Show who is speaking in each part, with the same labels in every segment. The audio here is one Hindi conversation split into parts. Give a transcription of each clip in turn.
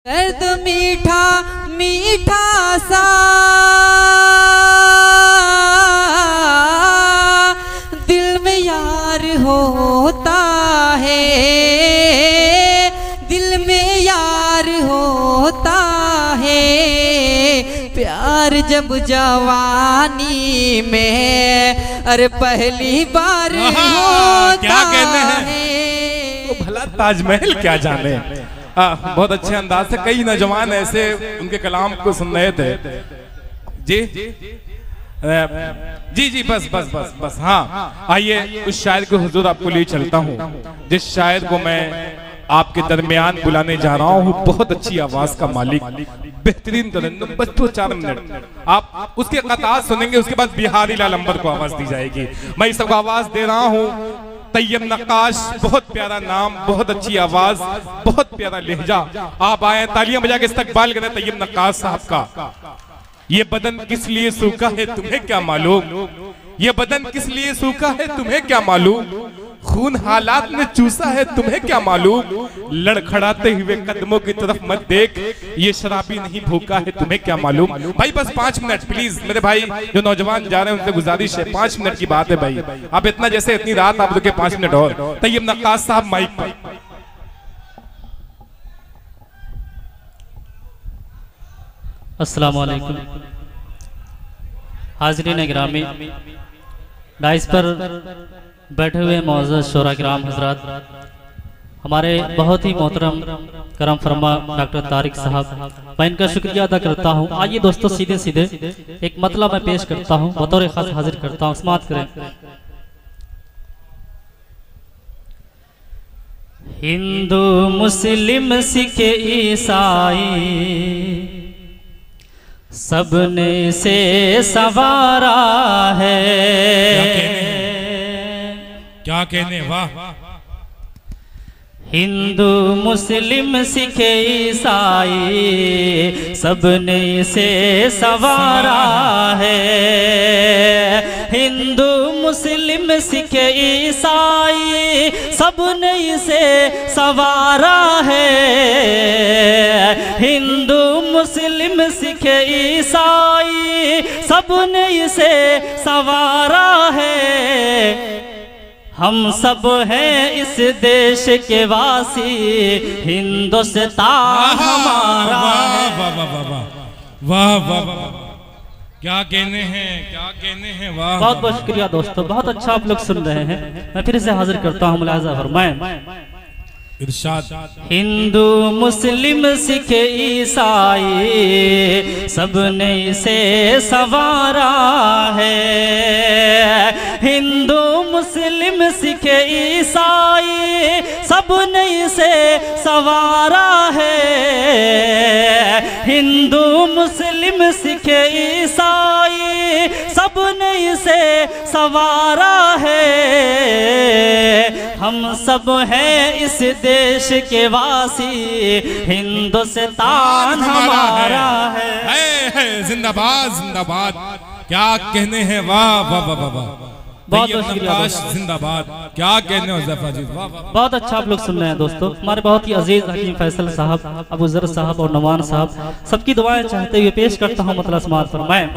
Speaker 1: दर्द मीठा मीठा सा दिल में यार होता है, दिल में यार होता है। प्यार जब जवानी में अरे पहली बार होता
Speaker 2: क्या कहते हैं तो भला ताजमहल क्या जाने। बहुत अच्छे अंदाज से कई नौजवान ऐसे उनके कलाम को सुन रहे थे। जी जी जी बस बस बस बस हाँ, आइए उस शायर को हुजूर आपको लिए चलता हूँ जिस शायर को मैं आपके दरमियान बुलाने जा रहा हूँ। बहुत अच्छी आवाज का मालिक, बेहतरीन तरन्नुम, बस 2-4 मिनट आप उसके कतार सुनेंगे, उसके बाद बिहारी लाल अंबर को आवाज दी जाएगी। मैं इस सबको आवाज दे रहा हूँ तैयब नक्काश, बहुत प्यारा नाम, बहुत अच्छी आवाज, बहुत प्यारा लहजा। आप आए, तालियां बजा के इस्तकबाल करें तैयब नक्काश साहब का। ये बदन किस लिए सूखा है तुम्हें क्या मालूम, ये बदन किस लिए सूखा है तुम्हें क्या मालूम, खून हालात ने चूसा है तुम्हें क्या मालूम, लड़खड़ाते हुए कदमों की तरफ मत देख, ये शराबी नहीं भूखा है तुम्हें क्या मालूम। भाई बस 5 मिनट प्लीज, मेरे भाई जो नौजवान जा रहे हैं उनसे गुजारिश है, 5 मिनट की बात है भाई। आप इतना जैसे इतनी रात आप रुके, 5 मिनट और। तैयब नक्काश साहब माइक पर।
Speaker 3: अस्सलाम वालेकुम हाज़रीन गिरामी, डाइस पर बैठे हुए मौजूद शोरा किराम हजरात, हमारे बहुत ही मोहतरम करम फरमा डॉक्टर तारिक साहब, मैं इनका शुक्रिया अदा करता हूँ। आइए दोस्तों सीधे सीधे एक मतलब मैं पेश करता हूँ, बतौर खास हाजिर करता हूँ, समाअत करें। हिंदू मुस्लिम सिख ईसाई सबने से सवारा है।
Speaker 2: क्या कहने, वाह।
Speaker 3: हिंदू मुस्लिम सिख ईसाई सबने से सवारा है। हिंदू मुस्लिम सिख ईसाई सबने से सवारा है। हिंदू मुस्लिम सिख ईसाई सबने से सवारा है। हम सब हैं इस देश के वासी, हिंदुस्तान हमारा।
Speaker 2: वाह वाह वाह वाह वाह वाह, क्या कहने हैं, क्या कहने हैं, वाह।
Speaker 3: बहुत बहुत शुक्रिया दोस्तों, बहुत अच्छा आप लोग सुन रहे हैं। मैं फिर से हाजिर करता हूँ मुलाज़ा फरमाएं। हिंदू मुस्लिम सिख ईसाई सबने से सवारा है। हिंदू मुस्लिम सिख ईसाई सबने से सवारा है। हिंदू मुस्लिम सिख ईसाई सबने से सवारा है। हम सब हैं इस देश के वासी, हिंदुस्तान हमारा है।
Speaker 2: जिंदाबाद जिंदाबाद, क्या कहने हैं, वाह वाह वाह वाह।
Speaker 3: बहुत शुक्रिया
Speaker 2: जिंदाबाद, क्या कहने हो ज़फ़र जी, वाह।
Speaker 3: बहुत अच्छा आप लोग सुन रहे हैं दोस्तों। हमारे बहुत ही अजीज हकीम फैसल साहब, अबू ज़र साहब और नवान साहब, सबकी दुआएं चाहते हुए पेश करता हूँ मतलब समाअत फरमाएं।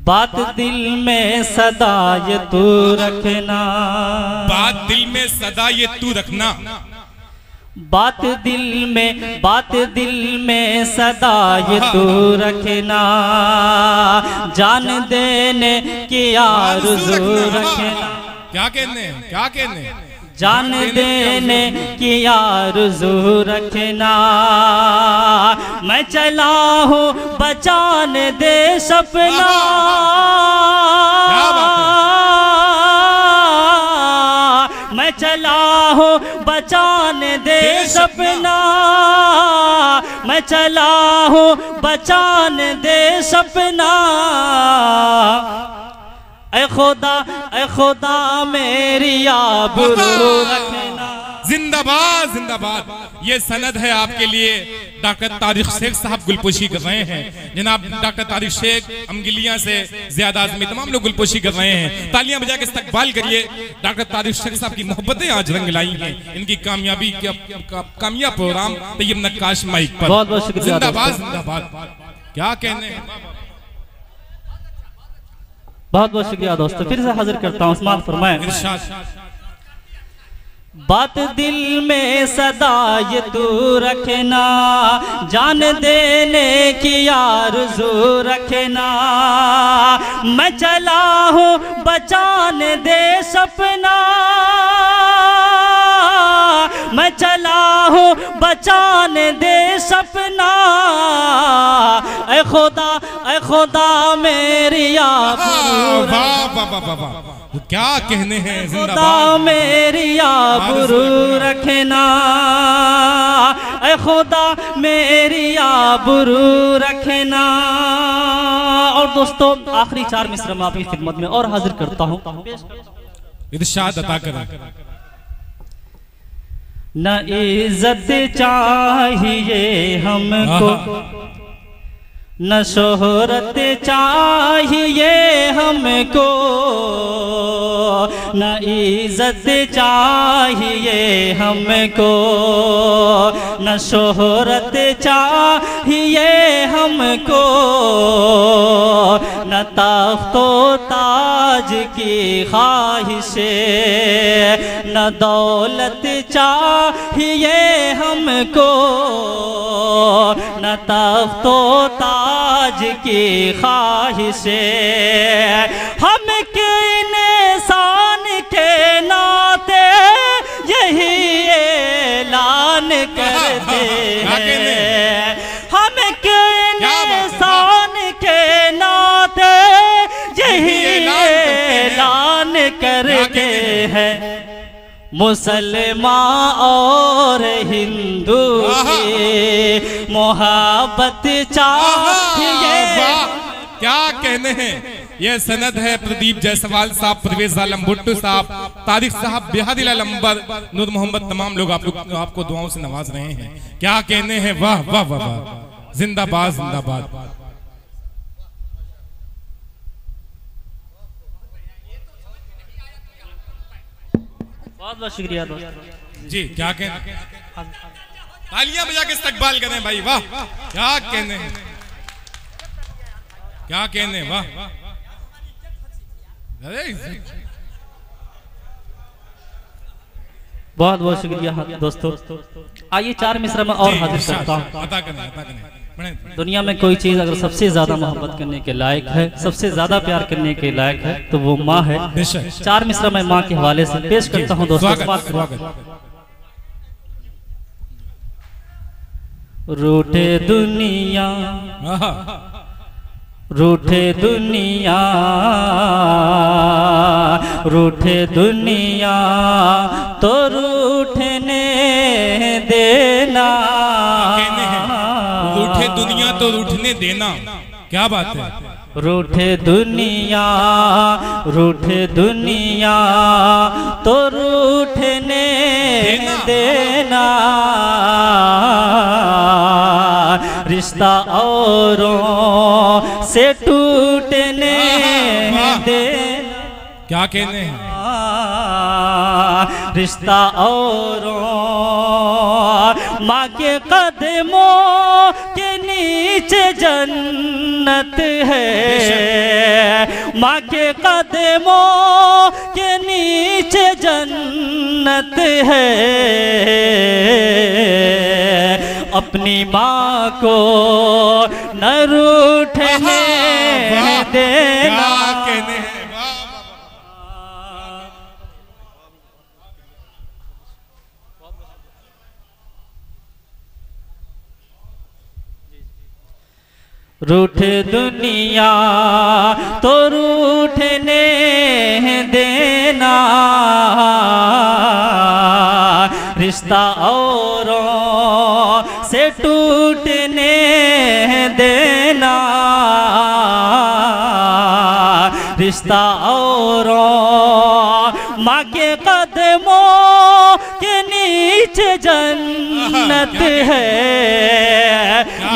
Speaker 3: बात दिल में सदा ये तू रखना,
Speaker 2: बात दिल में सदा ये तू रखना,
Speaker 3: बात दिल में सदा ये तू रखना, जान देने की आरज़ू रखना।
Speaker 2: क्या कहने, क्या कहने,
Speaker 3: जान देने की आरज़ू रखना। मैं चला हूँ बचान देश अपना, मैं चला हूँ बचान देश अपना, मैं चला हूँ बचान देश अपना। ऐ खुदा मेरी आबरू रखना।
Speaker 2: जिंदाबाद जिंदाबाद। ये सनद है आपके लिए, डॉक्टर तारिक शेख साहब गुलपोशी कर रहे हैं। जनाब डॉक्टर तारिक शेख अमगिलिया से जियाद आजमी तमाम लोग गुलपोशी कर रहे हैं। तालियां बजा के इस्तकबाल करिए। डॉक्टर तारिक शेख साहब की मोहब्बतें आज रंग लाई हैं। इनकी कामयाबी कामयाब प्रोग्राम तैयब नक्काश माइक पर।
Speaker 3: बहुत बहुत शुक्रिया।
Speaker 2: जिंदाबाद जिंदाबाद। क्या कहने हैं,
Speaker 3: बहुत बहुत शुक्रिया दोस्तों। फिर से हाजिर करता हूँ, समाअत फरमाएं।
Speaker 2: इरशाद।
Speaker 3: बात दिल में सदा ये तू रखना, जान देने की आरज़ू रखना। मैं चला हूँ बचाने दे सपना, मैं चला हूँ बचाने दे सपना। ऐ खुदा मेरी आबरू,
Speaker 2: वाह वाह वाह वाह वाह, क्या कहने हैं।
Speaker 3: खुदा मेरी आबरू रखना, ऐ खुदा मेरी आबरू रखना। और दोस्तों आखिरी 4 मिसरा मैं आपकी खिदमत में और हाजिर करता हूँ।
Speaker 2: इरशाद अता करें।
Speaker 3: न इज्जत चाहिए हमको, न शोहरत चाहिए हमको, न इज्जत चाहिए हमको, न शोहरत चाहिए हमको, न तख्तो ताज की ख्वाहिशे, न दौलत चाहिए हमको, न तख्तो ताज की ख्वाहिशे। हम के इंसान के नाते यही ऐलान करते हैं। हम के इंसान के नाते यही ऐलान करते हैं। मुसलमान और हिंदू की मोहब्बत चाहिए।
Speaker 2: क्या कहने हैं। यह सनद है प्रदीप जायसवाल साहब, परवेज आलम भुट्टो साहब, तारिक साहब, बिहादी लाल अंबर, नूर मोहम्मद, तमाम लोग आपको दुआओं से नवाज रहे हैं। क्या कहने हैं। वाह वाह वाह वाह, जिंदाबाद जिंदाबाद।
Speaker 3: बहुत बहुत शुक्रिया दोस्तों
Speaker 2: जी। क्या कहने, तालियां बजा के इस्तकबाल करें भाई। वाह क्या कहने हैं, क्या कहने। वाह
Speaker 3: बहुत बहुत शुक्रिया दोस्तों। आइए 4 मिसरा में और हाजिर करता हूँ। दुनिया में कोई चीज अगर सबसे ज्यादा मोहब्बत करने के लायक है, सबसे ज्यादा प्यार करने के लायक है, तो वो माँ है। 4 मिसरा मैं माँ के हवाले से पेश करता हूँ दोस्तों। रूठे दुनिया, रूठे दुनिया, रूठे दुनिया तो रूठने देना।
Speaker 2: रूठे दुनिया तो रूठने देना, क्या बात है।
Speaker 3: रूठे दुनिया, रूठे दुनिया तो रूठने देना। रिश्ता औरों से टूटने देना।
Speaker 2: क्या कहने हैं।
Speaker 3: रिश्ता औरों माँ के कदमों के नीचे जन्नत है। माँ के कदमों के नीचे जन्नत है। अपनी माँ को न रूठने देना। रूठे दुनिया तो रूठने देना। रिश्ता औरों से टूटने देना। रिश्ता औरों माँ के कदमों के नीचे जन्नत है,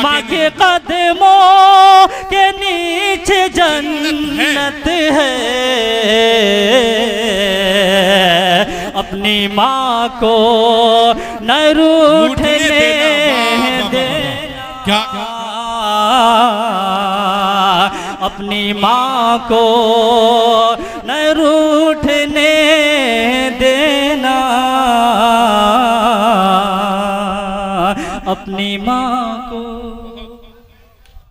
Speaker 3: माँ के कदमों के नीचे जन्नत है। अपनी माँ को न रूठने देना,
Speaker 4: क्या
Speaker 3: अपनी माँ को न रूठने देना, अपनी माँ को